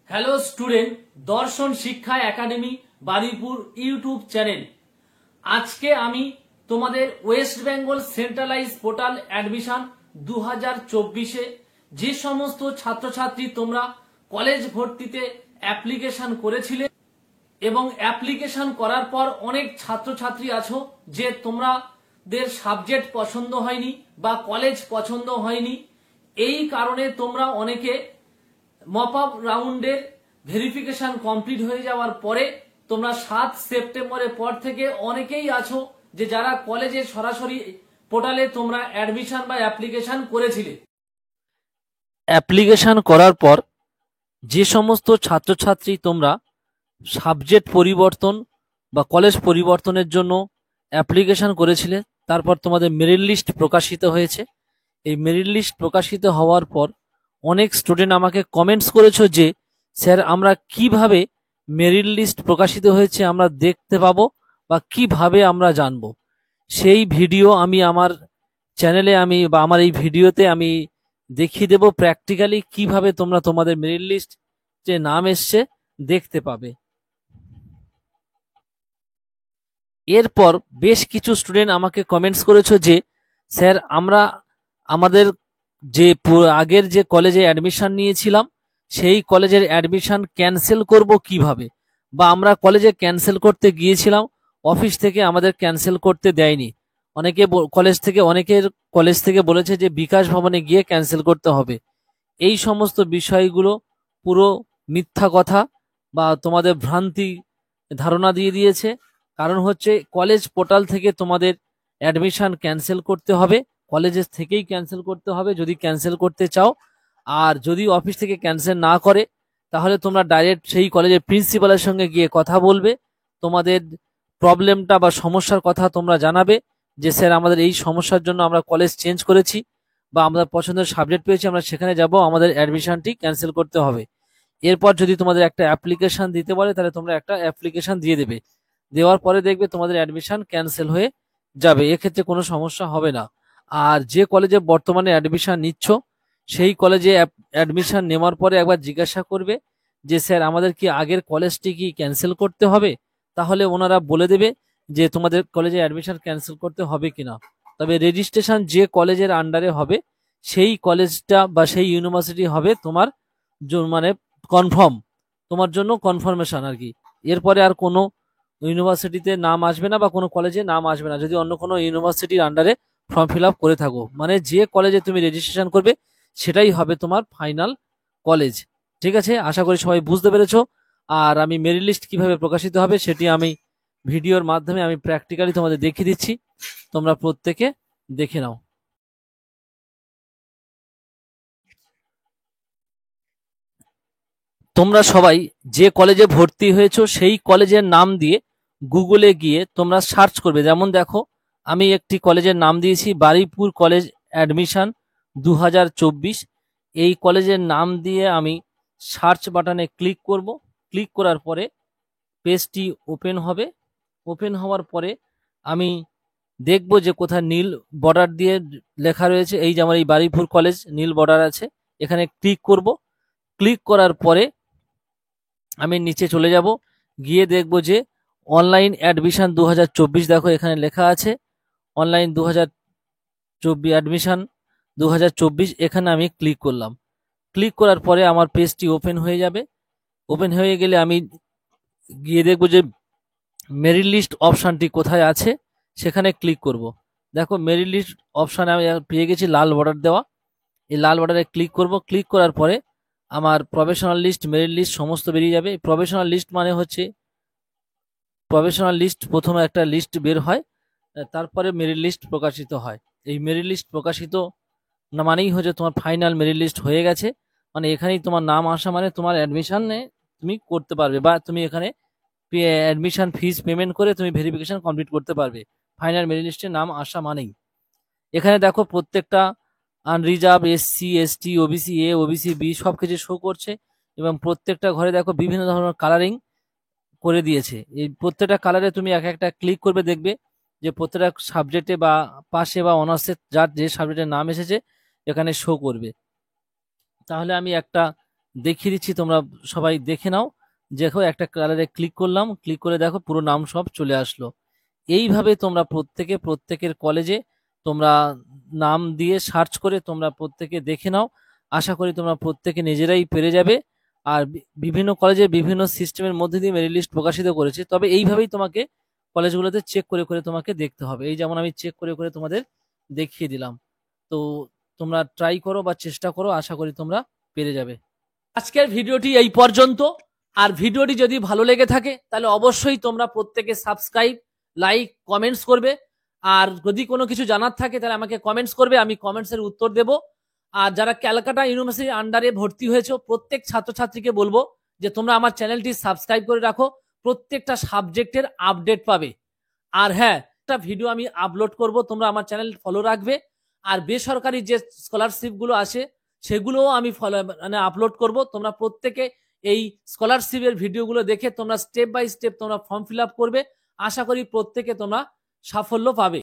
Hello student, দর্শন শিক্ষা academy Baruipur YouTube channel. আজকে আমি তোমাদের West Bengal centralize portal admission 2024-এ যে সমস্ত ছাত্রছাত্রী তোমরা কলেজ ভর্তিতে অ্যাপ্লিকেশন করেছিলে এবং অ্যাপ্লিকেশন করার পর অনেক ছাত্রছাত্রী আছো যে তোমাদের সাবজেক্ট পছন্দ হয়নি বা কলেজ পছন্দ হয়নি, এই কারণে তোমরা অনেকে মপ আপ রাউন্ডের ভেরিফিকেশন কমপ্লিট হয়ে যাওয়ার পরে তোমরা 7 সেপ্টেম্বরের পর থেকে অনেকেই আছো যে যারা কলেজে সরাসরি পোর্টালে তোমরা অ্যাডমিশন বা অ্যাপ্লিকেশন করেছিলে। অ্যাপ্লিকেশন করার পর যে সমস্ত ছাত্রছাত্রী তোমরা সাবজেক্ট পরিবর্তন বা কলেজ পরিবর্তনের জন্য অ্যাপ্লিকেশন করেছিলে, তারপর তোমাদের মেরিট লিস্ট প্রকাশিত হয়েছে। এই মেরিট লিস্ট প্রকাশিত হওয়ার পর অনেক স্টুডেন্ট আমাকে কমেন্টস করেছো যে স্যার আমরা কিভাবে মেরিট লিস্ট প্রকাশিত হয়েছে আমরা দেখতে পাবো বা কিভাবে আমরা জানবো। সেই ভিডিও আমি আমার চ্যানেলে বা আমার এই ভিডিওতে আমি দেখিয়ে দেব প্র্যাকটিক্যালি কিভাবে তোমরা তোমাদের মেরিট লিস্ট যে নাম এসছে দেখতে পাবে। এরপর বেশ কিছু স্টুডেন্ট আমাকে কমেন্টস করেছো যে স্যার আমরা আমাদের যে আগের যে কলেজে অ্যাডমিশন নিয়েছিলাম সেই কলেজের অ্যাডমিশন ক্যান্সেল করব কিভাবে, বা আমরা কলেজে ক্যান্সেল করতে গিয়েছিলাম অফিস থেকে আমাদের ক্যান্সেল করতে দেয়নি। অনেকের কলেজ থেকে বলেছে যে বিকাশ ভবনে গিয়ে ক্যান্সেল করতে হবে। এই সমস্ত বিষয়গুলো পুরো মিথ্যা কথা বা তোমাদের ভ্রান্তি ধারণা দিয়ে দিয়েছে। কারণ হচ্ছে কলেজ পোর্টাল থেকে তোমাদের অ্যাডমিশন ক্যান্সেল করতে হবে, কলেজের থেকেই ক্যান্সেল করতে হবে যদি ক্যান্সেল করতে চাও। আর যদি অফিস থেকে ক্যান্সেল না করে তাহলে তোমরা ডাইরেক্ট সেই কলেজের প্রিন্সিপালের সঙ্গে গিয়ে কথা বলবে, তোমাদের প্রবলেমটা বা সমস্যার কথা তোমরা জানাবে যে স্যার আমাদের এই সমস্যার জন্য আমরা কলেজ চেঞ্জ করেছি বা আমরা পছন্দের সাবজেক্ট পেয়েছি, আমরা সেখানে যাব, আমাদের অ্যাডমিশনটি ক্যান্সেল করতে হবে। এরপর যদি তোমাদের একটা অ্যাপ্লিকেশন দিতে বলে তাহলে তোমরা একটা অ্যাপ্লিকেশন দিয়ে দেবে, দেওয়ার পরে দেখবে তোমাদের অ্যাডমিশন ক্যান্সেল হয়ে যাবে, এক্ষেত্রে কোনো সমস্যা হবে না। আর যে কলেজে বর্তমানে অ্যাডমিশন নিচ্ছ সেই কলেজে অ্যাডমিশন নেওয়ার পরে একবার জিজ্ঞাসা করবে যে স্যার আমাদের কি আগের কলেজটি কি ক্যান্সেল করতে হবে, তাহলে ওনারা বলে দেবে যে তোমাদের কলেজে অ্যাডমিশন ক্যান্সেল করতে হবে কিনা। তবে রেজিস্ট্রেশন যে কলেজের আন্ডারে হবে সেই কলেজটা বা সেই ইউনিভার্সিটি হবে তোমার মানে কনফার্ম, তোমার জন্য কনফার্মেশন আর কি। এরপরে আর কোনো ইউনিভার্সিটিতে নাম আসবে না বা কোনো কলেজে নাম আসবে না যদি অন্য কোনো ইউনিভার্সিটির আন্ডারে ফর্ম ফিল আপ করে থাকো। মানে যে কলেজে তুমি রেজিস্ট্রেশন করবে সেটাই হবে তোমার ফাইনাল কলেজ। ঠিক আছে, আশা করি সবাই বুঝতে পেরেছো। আর আমি মেরিট লিস্ট কিভাবে প্রকাশিত হবে সেটি আমি ভিডিওর মাধ্যমে আমি প্র্যাকটিক্যালি তোমাদের দেখিয়ে দিচ্ছি, তোমরা প্রত্যেকে দেখে নাও। তোমরা সবাই যে কলেজে ভর্তি হয়েছো সেই কলেজের নাম দিয়ে গুগলে গিয়ে তোমরা সার্চ করবে। যেমন দেখো আমি একটি কলেজের নাম দিয়েছি বারুইপুর কলেজ অ্যাডমিশন 2024। এই কলেজের নাম দিয়ে আমি সার্চ বাটনে ক্লিক করব। ক্লিক করার পরে পেজটি ওপেন হবে। ওপেন হওয়ার পরে আমি দেখব যে কোথায় নীল বর্ডার দিয়ে লেখা রয়েছে, এই যে আমার এই বারুইপুর কলেজ নীল বর্ডার আছে, এখানে ক্লিক করব। ক্লিক করার পরে আমি নিচে চলে যাব, গিয়ে দেখব যে অনলাইন অ্যাডমিশন 2024, দেখো এখানে লেখা আছে অনলাইন 2024 অ্যাডমিশন 2024। এখানে আমি ক্লিক করলাম। ক্লিক করার পরে আমার পেজটি ওপেন হয়ে যাবে। ওপেন হয়ে গেলে আমি গিয়ে দেখব যে মেরিট লিস্ট অপশানটি কোথায় আছে, সেখানে ক্লিক করব। দেখো মেরিট লিস্ট অপশানে আমি পেয়ে গেছি লাল বর্ডার দেওয়া, এই লাল বর্ডারে ক্লিক করব। ক্লিক করার পরে আমার প্রফেশনাল লিস্ট মেরিট লিস্ট সমস্ত বেরিয়ে যাবে। প্রফেশনাল লিস্ট মানে হচ্ছে প্রফেশনাল লিস্ট, প্রথমে একটা লিস্ট বের হয়, তারপরে মেরিট লিস্ট প্রকাশিত হয়। এই মেরিট লিস্ট প্রকাশিত না মানেই হচ্ছে তোমার ফাইনাল মেরিট লিস্ট হয়ে গেছে, মানে এখানেই তোমার নাম আসা মানে তোমার অ্যাডমিশনে তুমি করতে পারবে বা তুমি এখানে অ্যাডমিশন ফিস পেমেন্ট করে তুমি ভেরিফিকেশন কমপ্লিট করতে পারবে। ফাইনাল মেরিট লিস্টে নাম আসা মানেই এখানে দেখো প্রত্যেকটা unreserved, SC, ST, OBC A, OBC B সব কিছু শো করছে এবং প্রত্যেকটা ঘরে দেখো বিভিন্ন ধরনের কালারিং করে দিয়েছে। এই প্রত্যেকটা কালারে তুমি এক একটা ক্লিক করবে, দেখবে যে প্রত্যেকটা সাবজেক্টে বা পাশে বা অনার্সে যার যে সাবজেক্টের নাম এসেছে এখানে শো করবে। তাহলে আমি একটা দেখিয়ে দিচ্ছি, তোমরা সবাই দেখে নাও। দেখো একটা কালারে ক্লিক করলাম, ক্লিক করে দেখো পুরো নাম সব চলে আসলো। এইভাবে তোমরা প্রত্যেকের কলেজে তোমরা নাম দিয়ে সার্চ করে তোমরা প্রত্যেকে দেখে নাও। আশা করি তোমরা প্রত্যেকে নিজেরাই পেরে যাবে। আর বিভিন্ন কলেজে বিভিন্ন সিস্টেমের মধ্যে দিয়ে মেরিট লিস্ট প্রকাশিত করেছে, তবে এইভাবেই তোমাকে কলেজগুলোতে চেক করে করে তোমাকে দেখতে হবে। এই যেমন আমি চেক করে করে তোমাদের দেখিয়ে দিলাম। তো তোমরা ট্রাই করো বা চেষ্টা করো, আশা করি তোমরা পেরে যাবে। আজকের ভিডিওটি এই পর্যন্ত। আর ভিডিওটি যদি ভালো লেগে থাকে তাহলে অবশ্যই তোমরা প্রত্যেকে সাবস্ক্রাইব, লাইক, কমেন্টস করবে। আর যদি কোনো কিছু জানার থাকে তাহলে আমাকে কমেন্টস করবে, আমি কমেন্টসের উত্তর দেব। আর যারা ক্যালকাটা ইউনিভার্সিটির আন্ডারে ভর্তি হয়েছে প্রত্যেক ছাত্রছাত্রীকে বলবো যে তোমরা আমার চ্যানেলটি সাবস্ক্রাইব করে রাখো, প্রত্যেকটা সাবজেক্টের আপডেট পাবে। আর হ্যাঁ, একটা ভিডিও আমি আপলোড করব, তোমরা আমার চ্যানেল ফলো রাখবে। আর বেসরকারি যে স্কলারশিপ গুলো আসে সেগুলোও আমি ফলো মানে আপলোড করব। তোমরা প্রত্যেকে এই স্কলারশিপের ভিডিওগুলো দেখে তোমরা স্টেপ বাই স্টেপ তোমরা ফর্ম ফিল আপ করবে। আশা করি প্রত্যেকে তোমরা সাফল্য পাবে।